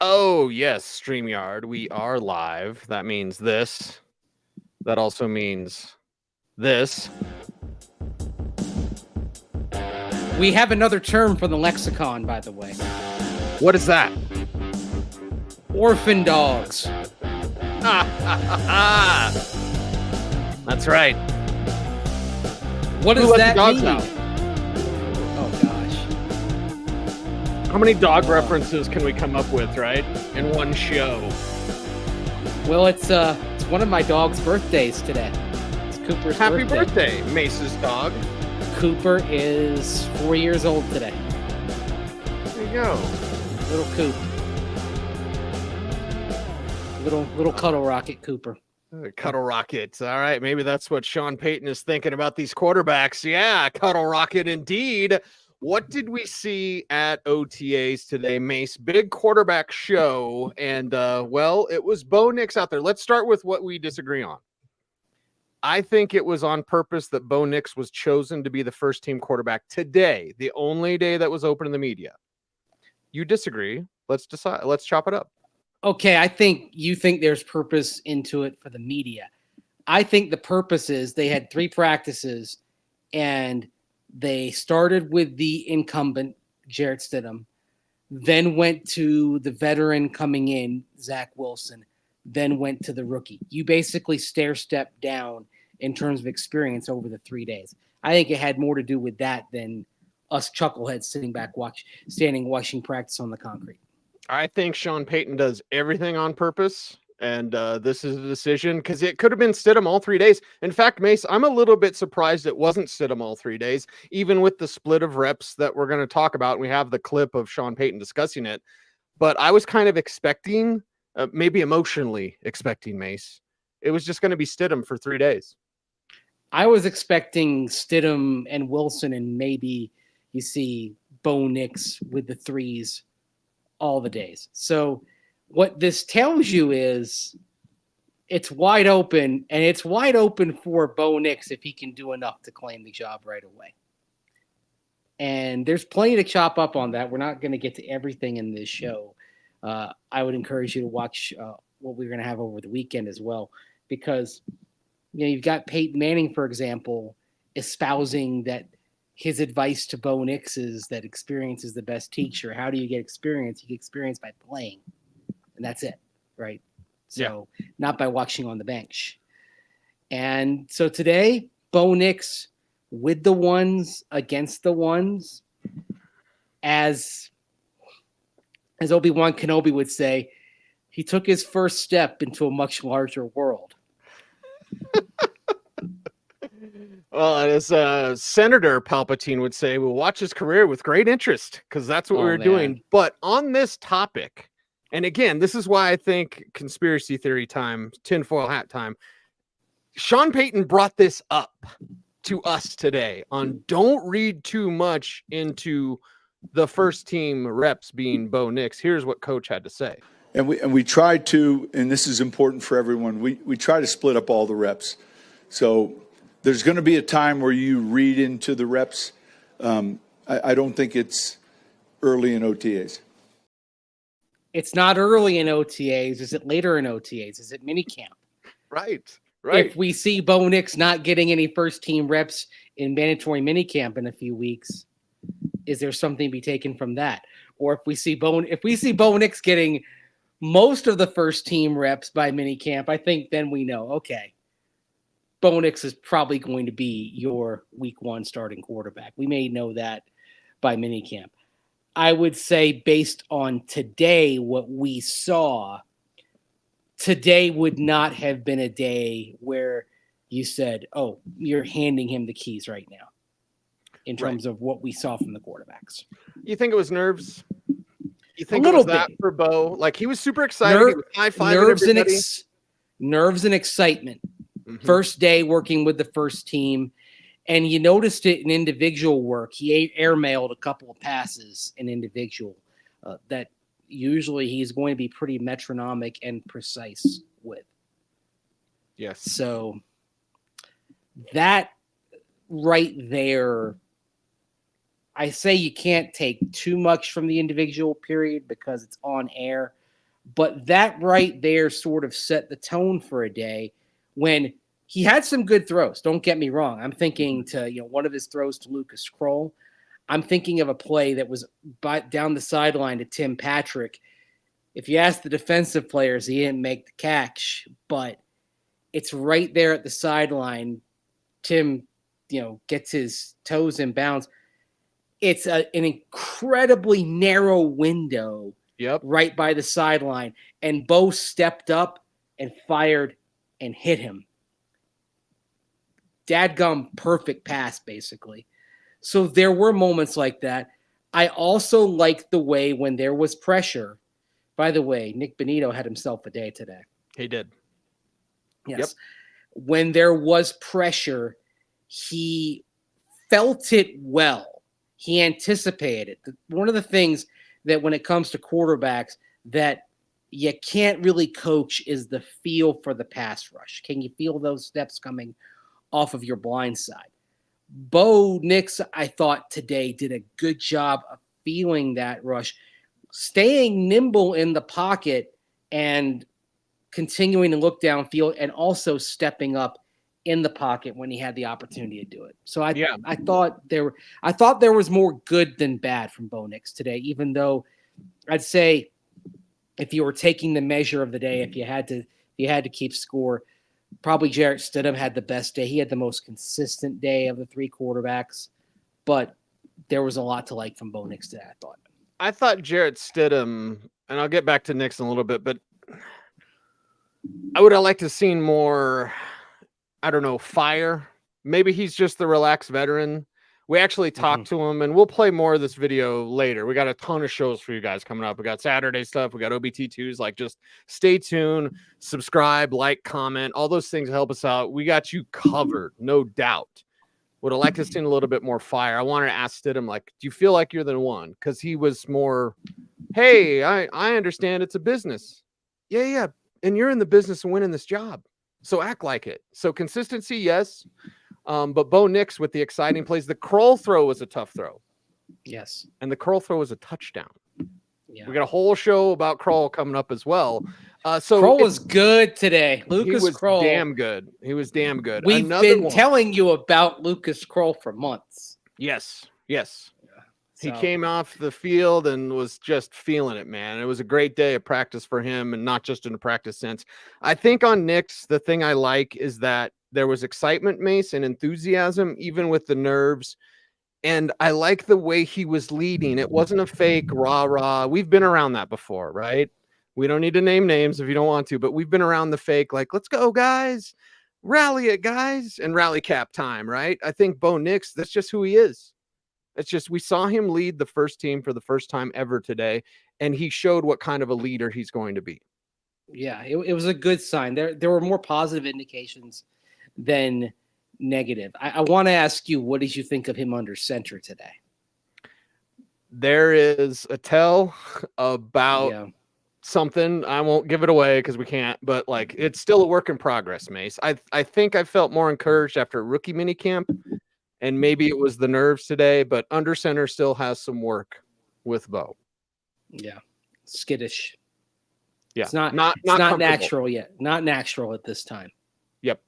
Oh, yes, StreamYard. We are live. That means this. That also means this. We have another term for the lexicon, by the way. What is that? Orphan dogs. That's right. What Who does let the that dogs mean? out? Oh, gosh. How many dog references can we come up with, right? In one show. Well, it's one of my dog's birthdays today. It's Cooper's Happy birthday, Mace's dog. Cooper is 4 years old today. There you go. Little Coop. Little cuddle rocket Cooper. Cuddle Rocket. All right, maybe that's what Sean Payton is thinking about these quarterbacks. Yeah, Cuddle Rocket indeed. What did we see at OTAs today, Mace? Big quarterback show, and well, it was Bo Nix out there. Let's start with what we disagree on. I think it was on purpose that Bo Nix was chosen to be the first team quarterback today, the only day that was open in the media. You disagree. Let's decide. Let's chop it up. Okay, I think you think there's purpose into it for the media. I think the purpose is they had 3 practices and they started with the incumbent, Jarrett Stidham, then went to the veteran coming in, Zach Wilson, then went to the rookie. You basically stair-step down in terms of experience over the 3 days. I think it had more to do with that than us chuckleheads sitting back watching practice on the concrete. I think Sean Payton does everything on purpose, and this is a decision because it could have been Stidham all 3 days. In fact, Mace, I'm a little bit surprised it wasn't Stidham all 3 days, even with the split of reps that we're going to talk about. We have the clip of Sean Payton discussing it, but I was kind of expecting, maybe emotionally expecting, Mace, it was just going to be Stidham for 3 days. I was expecting Stidham and Wilson, and maybe you see Bo Nix with the 3s all the days. So what this tells you is it's wide open, and it's wide open for Bo Nix if he can do enough to claim the job right away. And there's plenty to chop up on that. We're not going to get to everything in this show. I would encourage you to watch what we're going to have over the weekend as well, because you've got Peyton Manning, for example, espousing that his advice to Bo Nix is that experience is the best teacher. How do you get experience? You get experience by playing, and that's it, right? So not by watching on the bench. And so today, Bo Nix with the ones against the ones, as Obi-Wan Kenobi would say, he took his first step into a much larger world. Well, as Senator Palpatine would say, we'll watch his career with great interest because that's what we were doing. But on this topic, and again, this is why I think conspiracy theory time, tinfoil hat time, Sean Payton brought this up to us today on don't read too much into the first team reps being Bo Nix. Here's what Coach had to say. And we tried to, and this is important for everyone, we try to split up all the reps. So there's going to be a time where you read into the reps. I don't think it's early in OTAs. It's not early in OTAs. Is it later in OTAs? Is it minicamp? Right. If we see Bo Nix not getting any first-team reps in mandatory minicamp in a few weeks, is there something to be taken from that? Or if we see Bo Nix getting most of the first-team reps by minicamp, I think then we know, okay, Bo Nix is probably going to be your week 1 starting quarterback. We may know that by minicamp. I would say based on today, what we saw, today would not have been a day where you said, oh, you're handing him the keys right now in terms of what we saw from the quarterbacks. You think it was nerves? You think it was that for Bo? Like, he was super excited. He was high-fiving nerves and excitement. Mm-hmm. First day working with the first team. And you noticed it in individual work. He airmailed a couple of passes in individual that usually he's going to be pretty metronomic and precise with. Yes. So that right there, I say you can't take too much from the individual period because it's on air, But that right there sort of set the tone for a day when he had some good throws. Don't get me wrong. I'm thinking to, one of his throws to Lucas Kroll. I'm thinking of a play that was down the sideline to Tim Patrick. If you ask the defensive players, he didn't make the catch, but it's right there at the sideline. Tim, gets his toes in bounds. It's an incredibly narrow window. Yep. Right by the sideline. And Bo stepped up and fired and hit him. Dadgum perfect pass, basically. So there were moments like that. I also liked the way when there was pressure. By the way, Nick Benito had himself a day today. He did. Yes. Yep. When there was pressure, he felt it well. He anticipated it. One of the things that when it comes to quarterbacks that you can't really coach is the feel for the pass rush. Can you feel those steps coming off of your blind side? Bo Nix, I thought today did a good job of feeling that rush, staying nimble in the pocket and continuing to look downfield and also stepping up in the pocket when he had the opportunity to do it. So I thought there was more good than bad from Bo Nix today, even though I'd say if you were taking the measure of the day, if you had to keep score, probably Jarrett Stidham had the best day. He had the most consistent day of the three quarterbacks, but there was a lot to like from Bo Nix today, I thought Jarrett Stidham, and I'll get back to Nix in a little bit, but I would have liked to have seen more, I don't know, fire. Maybe he's just the relaxed veteran. We actually talked to him, and we'll play more of this video later. We got a ton of shows for you guys coming up. We got Saturday stuff. We got OBT2s. Like, just stay tuned, subscribe, like, comment. All those things help us out. We got you covered, no doubt. Would have liked to see a little bit more fire. I wanted to ask Stidham, like, do you feel like you're the one? Because he was more, hey, I understand it's a business. Yeah. And you're in the business of winning this job. So act like it. So consistency, yes. But Bo Nix with the exciting plays. The Kroll throw was a tough throw. Yes. And the Kroll throw was a touchdown. Yeah. We got a whole show about Kroll coming up as well. So Kroll was good today. Lucas Kroll. Damn good. He was damn good. We've been telling you about Lucas Kroll for months. Yes. So. He came off the field and was just feeling it, man. It was a great day of practice for him, and not just in a practice sense. I think on Nix, the thing I like is that there was excitement, Mace, and enthusiasm, even with the nerves. And I like the way he was leading. It wasn't a fake rah-rah. We've been around that before, right? We don't need to name names if you don't want to, but we've been around the fake, like, let's go, guys. Rally it, guys. And rally cap time, right? I think Bo Nix, that's just who he is. It's just we saw him lead the first team for the first time ever today, and he showed what kind of a leader he's going to be. Yeah, it was a good sign. There were more positive indications than negative. I want to ask you, what did you think of him under center today? There is a tell about something. I won't give it away because we can't, but like it's still a work in progress, Mace. I think I felt more encouraged after rookie minicamp. And maybe it was the nerves today, but under center still has some work with Bo. Yeah. Skittish. Yeah. It's not natural yet. Not natural at this time. Yep.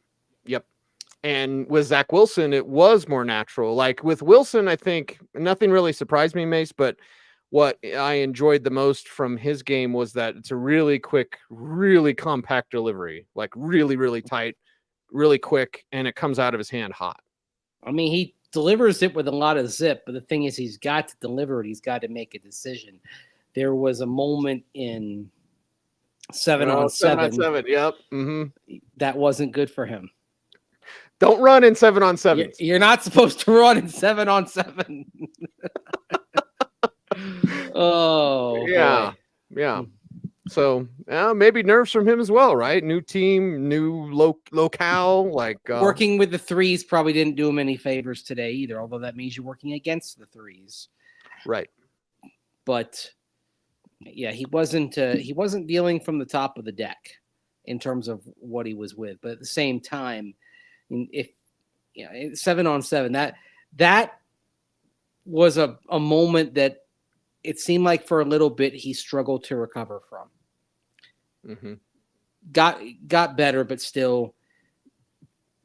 And with Zach Wilson, it was more natural. Like with Wilson, I think nothing really surprised me, Mace, but what I enjoyed the most from his game was that it's a really quick, really compact delivery, like really, really tight, really quick, and it comes out of his hand hot. I mean, he delivers it with a lot of zip, but the thing is he's got to deliver it. He's got to make a decision. There was a moment in 7-on-7. 7-on-7, yep. Mm-hmm. That wasn't good for him. Don't run in 7-on-7. You're not supposed to run in 7-on-7. Oh, yeah. boy. Yeah. So maybe nerves from him as well, right? New team, new locale. Like working with the threes probably didn't do him any favors today either, although that means you're working against the threes. Right. But yeah, he wasn't dealing from the top of the deck in terms of what he was with. But at the same time, if 7-on-7, that was a moment that it seemed like for a little bit he struggled to recover from. Mm-hmm. Got better, but still,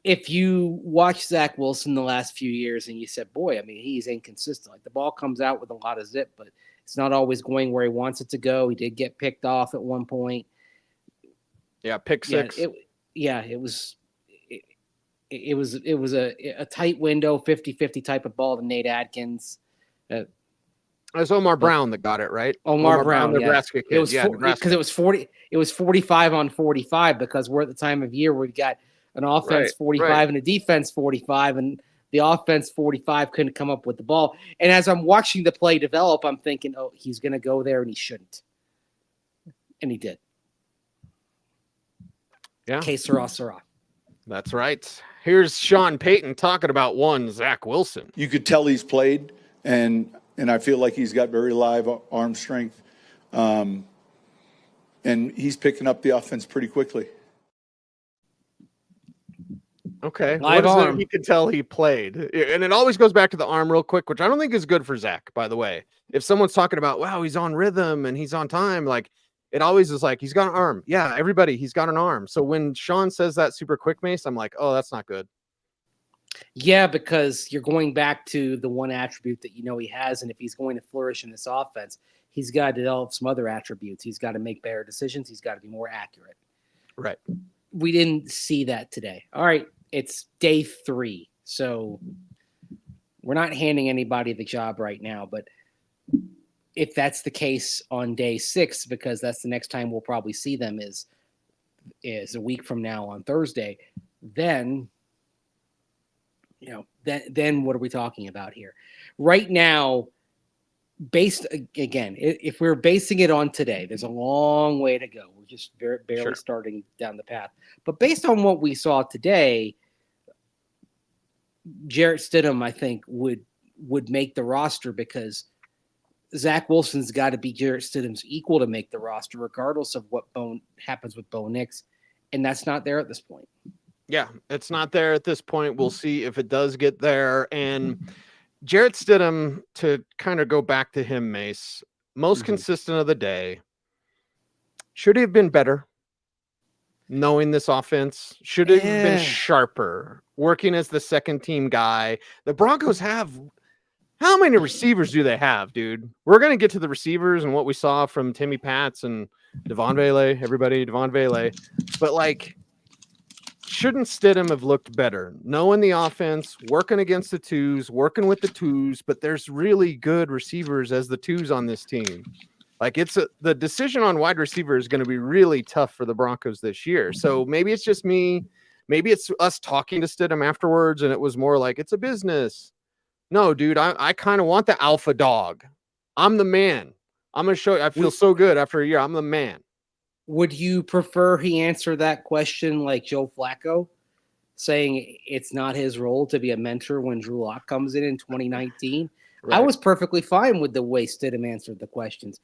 if you watch Zach Wilson the last few years and you said, boy, I mean, he's inconsistent. Like the ball comes out with a lot of zip, but it's not always going where he wants it to go. He did get picked off at one point. Yeah, pick six. It was a tight window, 50-50 type of ball to Nate Adkins. It was Omar Brown that got it, right? Omar Brown, Nebraska kid. It was Nebraska. because it was 40. It was 45 on 45 because we're at the time of year where we got an offense 45 and a defense 45, and the offense 45 couldn't come up with the ball. And as I'm watching the play develop, I'm thinking, oh, he's going to go there, and he shouldn't, and he did. Yeah, que sera. That's right. Here's Sean Payton talking about one Zach Wilson. You could tell he's played, and I feel like he's got very live arm strength. And he's picking up the offense pretty quickly. Okay. Live arm. He could tell he played. And it always goes back to the arm real quick, which I don't think is good for Zach, by the way. If someone's talking about, wow, he's on rhythm and he's on time, like it always is like, he's got an arm. Yeah, everybody, he's got an arm. So when Sean says that super quick, Mace, I'm like, oh, that's not good. Yeah, because you're going back to the one attribute that you know he has, and if he's going to flourish in this offense, he's got to develop some other attributes. He's got to make better decisions. He's got to be more accurate. Right. We didn't see that today. All right, it's day 3, so we're not handing anybody the job right now, but if that's the case on day 6, because that's the next time we'll probably see them is a week from now on Thursday, then then what are we talking about here? Right now, if we're basing it on today, there's a long way to go. We're just barely starting down the path. But based on what we saw today, Jarrett Stidham, I think, would make the roster because Zach Wilson's got to be Jarrett Stidham's equal to make the roster, regardless of what happens with Bo Nix, and that's not there at this point. Yeah, it's not there at this point. We'll see if it does get there. And Jarrett Stidham, to kind of go back to him, Mace, most consistent of the day. Should he have been better? Knowing this offense, should have been sharper, working as the second team guy. The Broncos have, how many receivers do they have, dude? We're going to get to the receivers and what we saw from Timmy Pats and Devon Vele. But like, shouldn't Stidham have looked better? Knowing the offense, working against the twos, working with the twos, but there's really good receivers as the twos on this team. Like the decision on wide receiver is going to be really tough for the Broncos this year. So maybe it's just me. Maybe it's us talking to Stidham afterwards, and it was more like, it's a business. No, dude, I kind of want the alpha dog. I'm the man. I'm going to show you. I feel so good after a year. I'm the man. Would you prefer he answer that question like Joe Flacco, saying it's not his role to be a mentor when Drew Lock comes in 2019? Right. I was perfectly fine with the way Stidham answered the questions.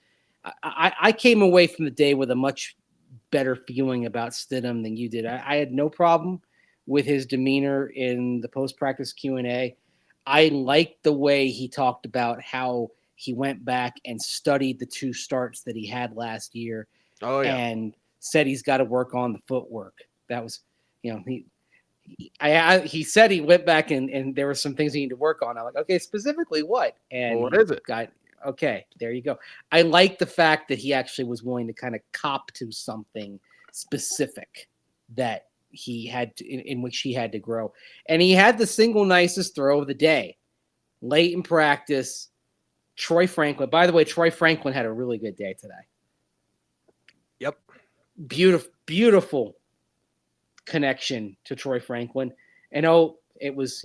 I came away from the day with a much better feeling about Stidham than you did. I had no problem with his demeanor in the post-practice Q&A. I liked the way he talked about how he went back and studied the 2 starts that he had last year. Oh, yeah. And said he's got to work on the footwork. That was, he said he went back and there were some things he needed to work on. I'm like, okay, specifically what? And what is it? Okay, there you go. I like the fact that he actually was willing to kind of cop to something specific that he had to, in which he had to grow. And he had the single nicest throw of the day. Late in practice, Troy Franklin. By the way, Troy Franklin had a really good day today. Yep. Beautiful connection to Troy Franklin. And it was,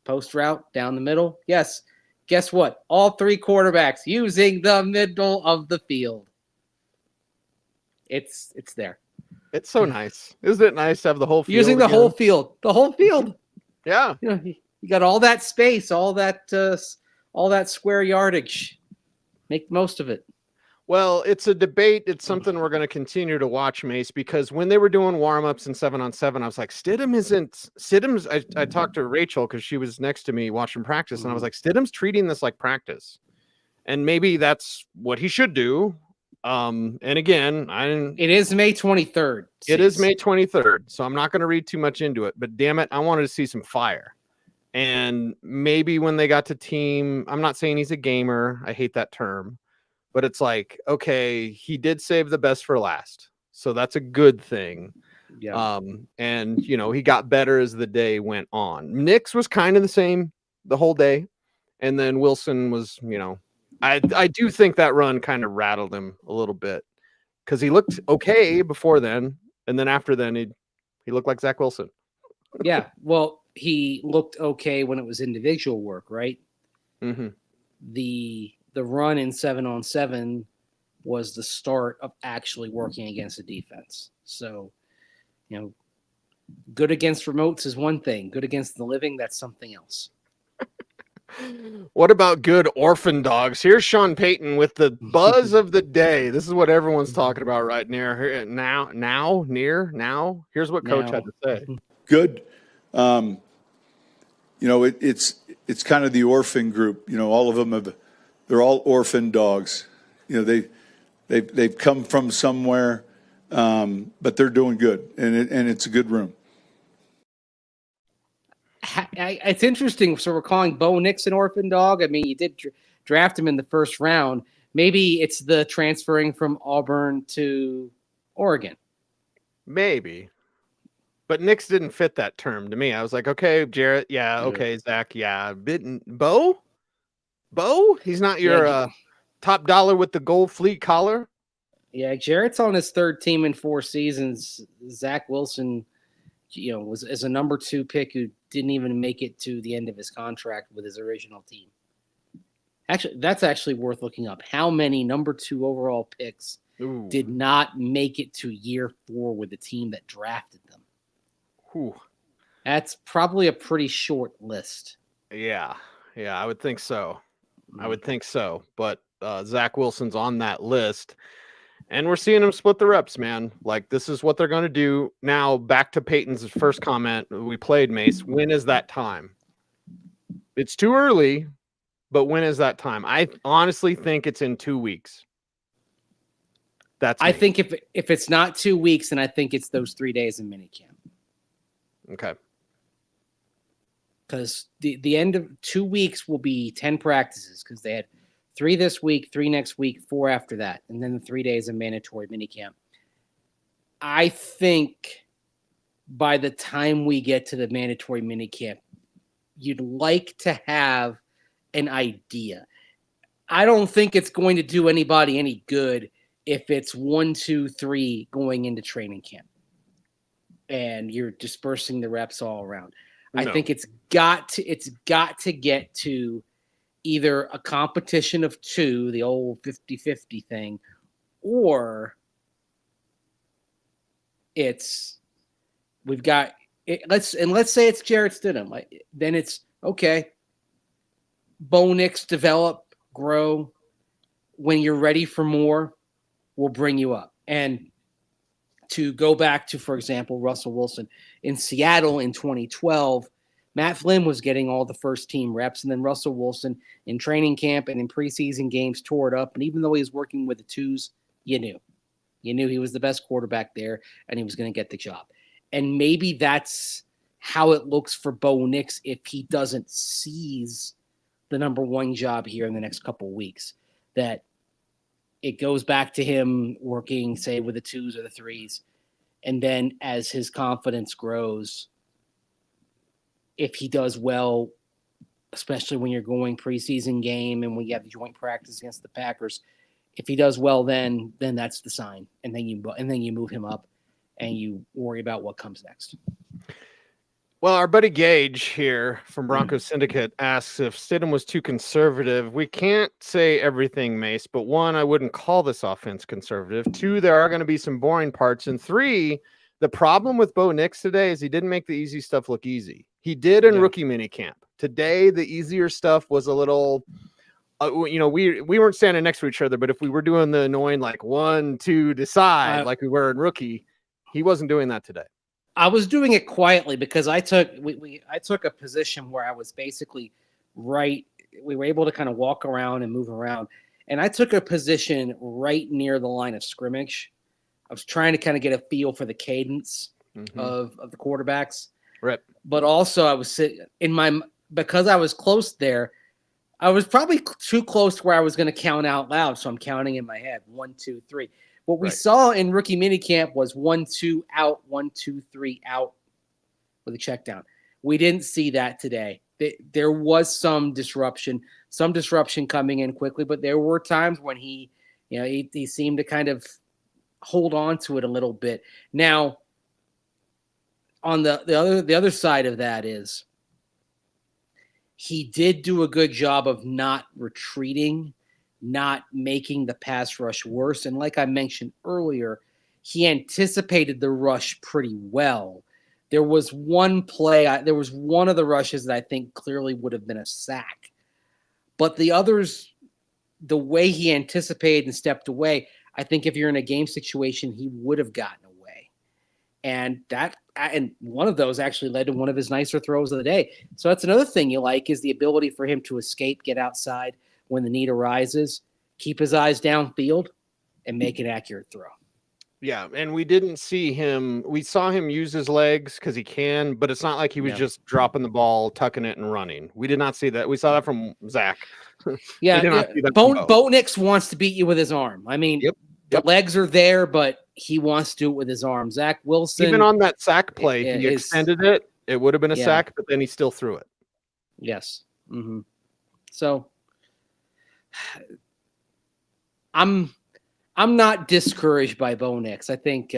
post route down the middle. Yes. Guess what? All 3 quarterbacks using the middle of the field. It's there. It's so nice. Isn't it nice to have the whole field? Using the whole field. The whole field. Yeah. You got all that space, all that square yardage. Make the most of it. Well, it's a debate. It's something we're going to continue to watch, Mace, because when they were doing warm-ups and 7-on-7, I was like, Stidham's, I talked to Rachel because she was next to me watching practice, and I was like, Stidham's treating this like practice. And maybe that's what he should do. And again, It is May 23rd. It is May 23rd, so I'm not going to read too much into it. But damn it, I wanted to see some fire. And maybe when they got to team, I'm not saying he's a gamer. I hate that term. But it's like, okay, he did save the best for last. So that's a good thing. Yeah. And, he got better as the day went on. Nix was kind of the same the whole day. And then Wilson was, I do think that run kind of rattled him a little bit because he looked okay before then. And then after then, he looked like Zach Wilson. Yeah. Well, he looked okay when it was individual work, right? Mm-hmm. The run in 7-on-7 was the start of actually working against the defense. So, good against remotes is one thing. Good against the living, that's something else. What about good orphan dogs? Here's Sean Payton with the buzz of the day. This is what everyone's talking about right now. Here's what Coach had to say. Good. It's kind of the orphan group. All of them they're all orphan dogs. They've come from somewhere, but they're doing good, and it's a good room. It's interesting. So we're calling Bo Nix an orphan dog. I mean, you did draft him in the first round. Maybe it's the transferring from Auburn to Oregon. Maybe. But Nix didn't fit that term to me. I was like, okay, Jarrett, yeah, okay, Zach, yeah. Bo? He's not your top dollar with the gold fleet collar? Yeah, Jarrett's on his third team in 4 seasons. Zach Wilson, was as a number 2 pick who didn't even make it to the end of his contract with his original team. Actually, that's actually worth looking up. How many number 2 overall picks did not make it to year 4 with the team that drafted them? Whew. That's probably a pretty short list. Yeah, I would think so. But Zach Wilson's on that list. And we're seeing them split the reps, man. Like, this is what they're going to do. Now, back to Peyton's first comment. We played, Mace. When is that time? It's too early, but when is that time? I honestly think it's in 2 weeks. I think if it's not 2 weeks, then I think it's those 3 days in minicamp. Okay. Because the end of 2 weeks will be 10 practices because they had 3 this week, 3 next week, 4 after that, and then the 3 days of mandatory minicamp. I think by the time we get to the mandatory minicamp, you'd like to have an idea. I don't think it's going to do anybody any good if it's 1, 2, 3 going into training camp and you're dispersing the reps all around. No. I think it's got to get to either a competition of 2, the old 50-50 thing, or let's say it's Jarrett Stidham. Then it's okay. Bo Nix, develop, grow. When you're ready for more, we'll bring you up. And to go back to, for example, Russell Wilson in Seattle in 2012, Matt Flynn was getting all the first team reps, and then Russell Wilson in training camp and in preseason games tore it up. And even though he was working with the 2s, you knew he was the best quarterback there and he was going to get the job. And maybe that's how it looks for Bo Nix if he doesn't seize the number 1 job here in the next couple of weeks, that it goes back to him working, say, with the 2s or the 3s. And then as his confidence grows, if he does well, especially when you're going preseason game and when you have the joint practice against the Packers, if he does well, then that's the sign. And then you move him up and you worry about what comes next. Well, our buddy Gage here from Broncos Syndicate asks if Stidham was too conservative. We can't say everything, Mace, but 1, I wouldn't call this offense conservative. 2, there are going to be some boring parts. And 3, the problem with Bo Nix today is he didn't make the easy stuff look easy. He did in rookie minicamp. Today, the easier stuff was a little, we weren't standing next to each other, but if we were doing the annoying, 1, 2, decide, like we were in rookie, he wasn't doing that today. I was doing it quietly because I took a position where I was basically right. We were able to kind of walk around and move around. and I took a position right near the line of scrimmage. I was trying to kind of get a feel for the cadence of the quarterbacks. Right. But also I was sitting because I was close there, I was probably too close to where I was going to count out loud. So I'm counting in my head, 1, 2, 3. What we saw in rookie minicamp was 1, 2 out, 1, 2, 3 out with a check down. We didn't see that today. There was some disruption coming in quickly, but there were times when he seemed to kind of hold on to it a little bit. Now, on the other side of that is he did do a good job of not retreating, not making the pass rush worse. And like I mentioned earlier, he anticipated the rush pretty well. There was one play, there was one of the rushes that I think clearly would have been a sack. But the others, the way he anticipated and stepped away, I think if you're in a game situation, he would have gotten away. And one of those actually led to one of his nicer throws of the day. So that's another thing you like, is the ability for him to escape, get outside when the need arises, keep his eyes downfield, and make an accurate throw. Yeah, and we didn't see him. We saw him use his legs because he can, but it's not like he was just dropping the ball, tucking it, and running. We did not see that. We saw that from Zach. Yeah, Bo Nix wants to beat you with his arm. I mean, the legs are there, but he wants to do it with his arm. Zach Wilson, even on that sack play, he extended it. It would have been a sack, but then he still threw it. Yes. Mm-hmm. So I'm not discouraged by Bo Nix. I think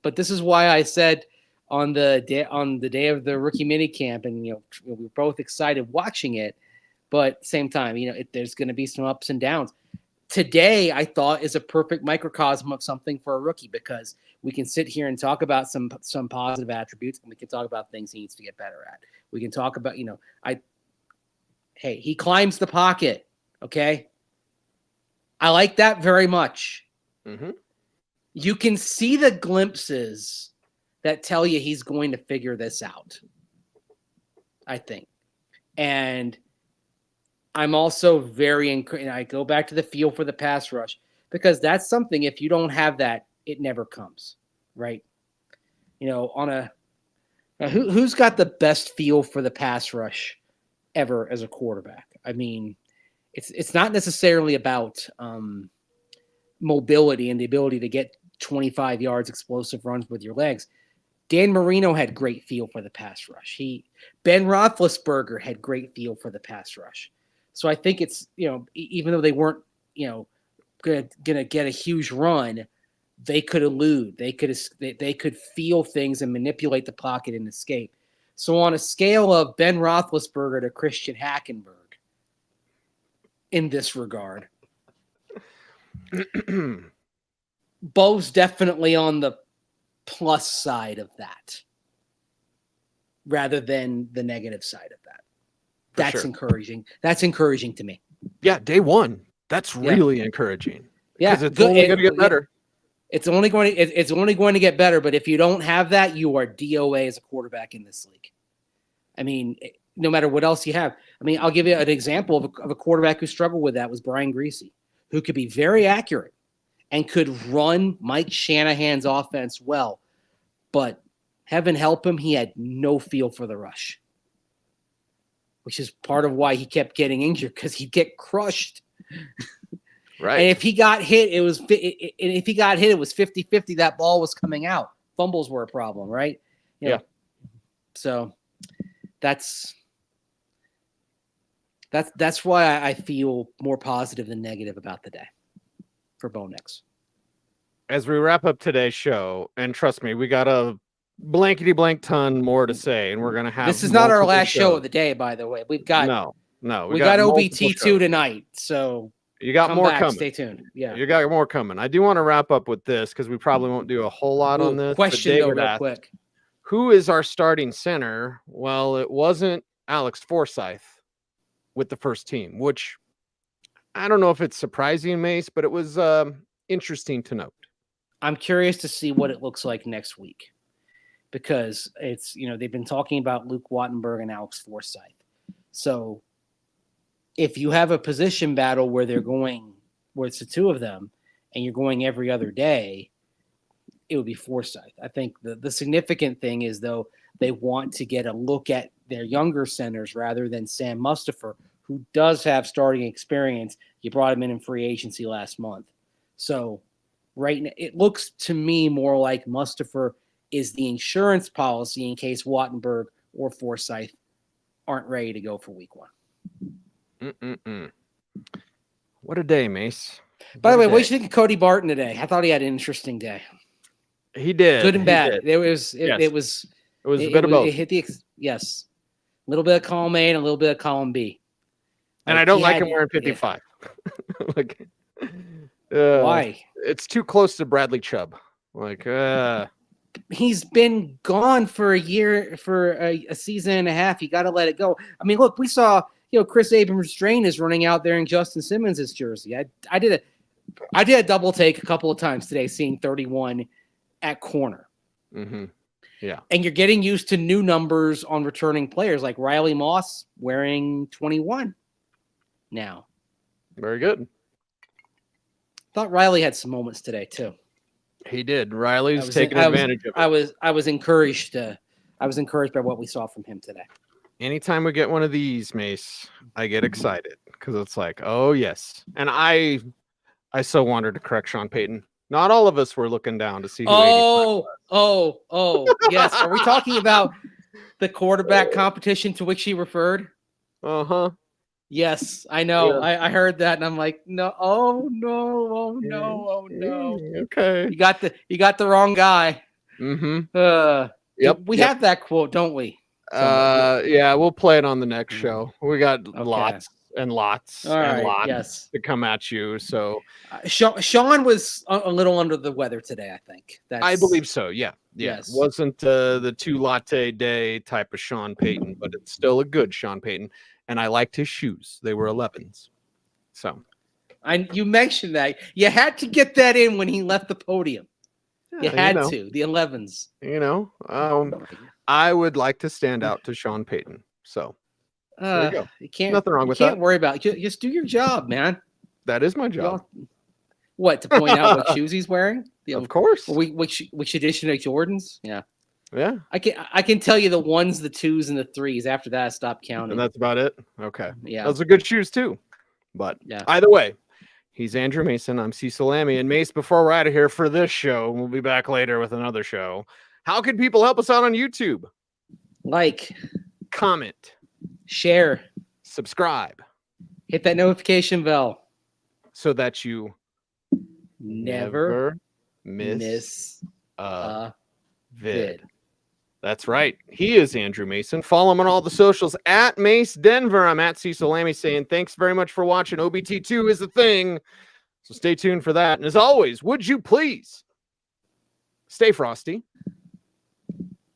but this is why I said on the day of the rookie minicamp, and we were both excited watching it, but same time, there's going to be some ups and downs. Today, I thought, is a perfect microcosm of something for a rookie, because we can sit here and talk about some positive attributes, and we can talk about things he needs to get better at. We can talk about, he climbs the pocket. Okay. I like that very much. Mm-hmm. You can see the glimpses that tell you he's going to figure this out, I think. And I'm also very encouraged. I go back to the feel for the pass rush, because that's something, if you don't have that, it never comes, right? Who's got the best feel for the pass rush ever as a quarterback? I mean, it's not necessarily about mobility and the ability to get 25 yards explosive runs with your legs. Dan Marino had great feel for the pass rush. Ben Roethlisberger had great feel for the pass rush. So I think it's, even though they weren't, gonna get a huge run, they could elude. They could feel things and manipulate the pocket and escape. So on a scale of Ben Roethlisberger to Christian Hackenberg, in this regard, Bo's definitely on the plus side of that, rather than the negative side of that. That's encouraging. That's encouraging to me. Yeah, day one. That's really encouraging. Yeah, because it's only going to get better. It's only going to get better. But if you don't have that, you are DOA as a quarterback in this league. I mean, no matter what else you have. I mean, I'll give you an example of a quarterback who struggled with that was Brian Griese, who could be very accurate and could run Mike Shanahan's offense well. But heaven help him, he had no feel for the rush, which is part of why he kept getting injured, because he'd get crushed. Right. And if he got hit, it was 50-50. That ball was coming out. Fumbles were a problem, right? Yeah. So that's why I feel more positive than negative about the day for Bo Nix. As we wrap up today's show, and trust me, we got a blankety blank ton more to say, and we're gonna have. This is not our last show of the day, by the way. We've got we got OBT2 tonight, so you got more coming. Stay tuned. Yeah, you got more coming. I do want to wrap up with this, because we probably won't do a whole lot on this. Question though, real quick. Who is our starting center? Well, it wasn't Alex Forsyth with the first team, which I don't know if it's surprising, Mace, but it was interesting to note. I'm curious to see what it looks like next week, because it's, they've been talking about Luke Wattenberg and Alex Forsyth. So if you have a position battle where they're going where it's the two of them, and you're going every other day, it would be Forsyth. I think the significant thing is, though, they want to get a look at their younger centers rather than Sam Mustipher, who does have starting experience. You brought him in free agency last month. So right now, it looks to me more like Mustipher is the insurance policy in case Wattenberg or Forsyth aren't ready to go for week 1. What a day, Mace. By the way, what do you think of Cody Barton today? I thought he had an interesting day. He did. Good and bad. It was a bit of both. It hit yes. A little bit of column A and a little bit of column B. And I don't like him wearing 55. Yeah. Why? It's too close to Bradley Chubb. He's been gone for a year, for a season and a half. You got to let it go. I mean, look, we saw, Chris Abrams-Drain is running out there in Justin Simmons' jersey. I did a double take a couple of times today, seeing 31 at corner. Mm-hmm. Yeah. And you're getting used to new numbers on returning players like Riley Moss wearing 21 now. Very good. Thought Riley had some moments today too. He did. Riley's taking advantage of it. I was encouraged by what we saw from him today. Anytime we get one of these, Mace, I get excited because it's like, oh yes. And I so wanted to correct Sean Payton. Not all of us were looking down to see who yes. Are we talking about the quarterback competition to which he referred? Uh-huh. Yes, I know. Yeah. I heard that and I'm like, no, oh no. Okay. You got the wrong guy. Mm-hmm. We have that quote, don't we? Yeah, we'll play it on the next show. We got lots and lots to come at you. So Sean was a little under the weather today, I think. I believe so. Yeah. Yes. It wasn't the 2 latte day type of Sean Payton, but it's still a good Sean Payton. And I liked his shoes. They were 11s. So you mentioned that. You had to get that in when he left the podium. You had to. The 11s. I would like to stand out to Sean Payton. So there you go. Nothing wrong with that. You can't worry about it. Just do your job, man. That is my job. What, to point out what shoes he's wearing? Of course. Which edition of Jordans? Yeah. Yeah. I can tell you the 1s, the 2s, and the 3s. After that, I stopped counting. And that's about it? Okay. Yeah. Those are good shoes, too. But either way, he's Andrew Mason. I'm Cecil Lammey. And Mace, before we're out of here for this show, we'll be back later with another show. How can people help us out on YouTube? Like. Comment. Share. Subscribe. Hit that notification bell. So that you never miss a vid. That's right. He is Andrew Mason. Follow him on all the socials at Mace Denver. I'm at Cecil Lammey saying thanks very much for watching. OBT2 is the thing. So stay tuned for that. And as always, would you please stay frosty,